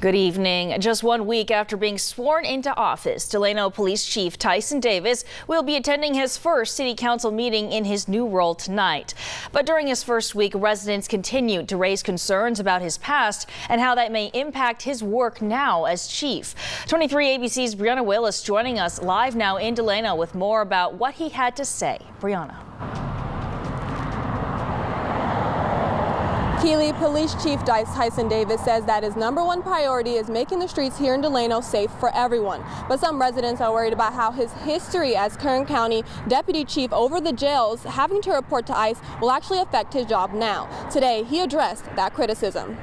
Good evening. Just 1 week after being sworn into office, Delano Police Chief Tyson Davis will be attending his first city council meeting in his new role tonight. But during his first week, residents continued to raise concerns about his past and how that may impact his work now as chief. 23 ABC's Brianna Willis joining us live now in Delano with more about what he had to say. Brianna. Keeley, Police Chief Tyson Davis says that his #1 priority is making the streets here in Delano safe for everyone. But some residents are worried about how his history as Kern County Deputy Chief over the jails having to report to ICE will actually affect his job now. Today, he addressed that criticism.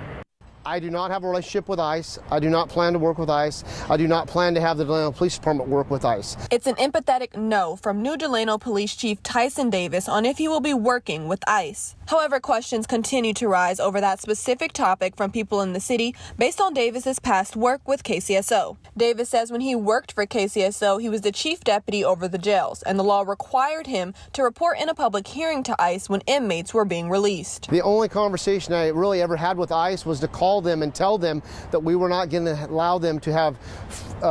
I do not have a relationship with ICE. I do not plan to work with ICE. I do not plan to have the Delano Police Department work with ICE. It's an empathetic no from new Delano Police Chief Tyson Davis on if he will be working with ICE. However, questions continue to rise over that specific topic from people in the city based on Davis's past work with KCSO. Davis says when he worked for KCSO, he was the chief deputy over the jails, and the law required him to report in a public hearing to ICE when inmates were being released. The only conversation I really ever had with ICE was to call them and tell them that we were not going to allow them to have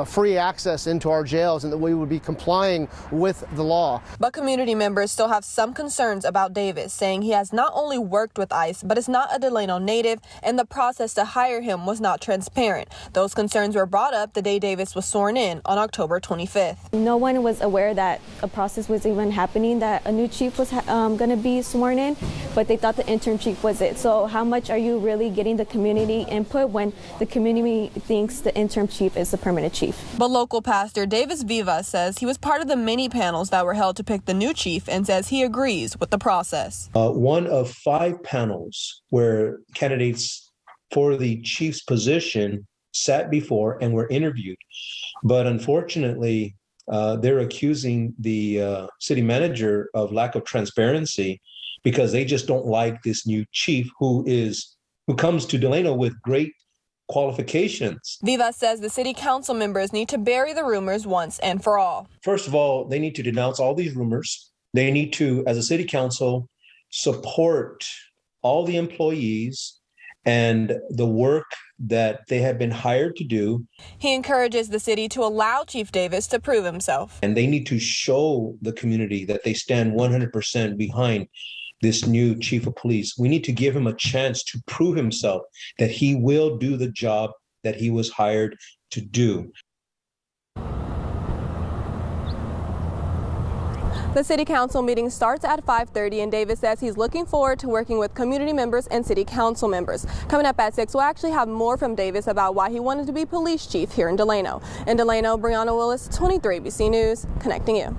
free access into our jails and that we would be complying with the law. But community members still have some concerns about Davis, saying he has not only worked with ICE, but is not a Delano native, and the process to hire him was not transparent. Those concerns were brought up the day Davis was sworn in on October 25th. No one was aware that a process was even happening, that a new chief was going to be sworn in, but they thought the interim chief was it. So how much are you really getting the community input when the community thinks the interim chief is the permanent chief? But local pastor Davis Vivas says he was part of the many panels that were held to pick the new chief and says he agrees with the process. One of 5 panels where candidates for the chief's position sat before and were interviewed. But unfortunately, they're accusing the city manager of lack of transparency because they just don't like this new chief who comes to Delano with great qualifications. Vivas says the city council members need to bury the rumors once and for all. First of all, they need to denounce all these rumors. They need to, as a city council, support all the employees and the work that they have been hired to do. He encourages the city to allow Chief Davis to prove himself. And they need to show the community that they stand 100% behind this new chief of police. We need to give him a chance to prove himself that he will do the job that he was hired to do. The city council meeting starts at 5:30, and Davis says he's looking forward to working with community members and city council members. Coming up at 6, we'll actually have more from Davis about why he wanted to be police chief here in Delano. In Delano, Brianna Willis, 23 ABC News, connecting you.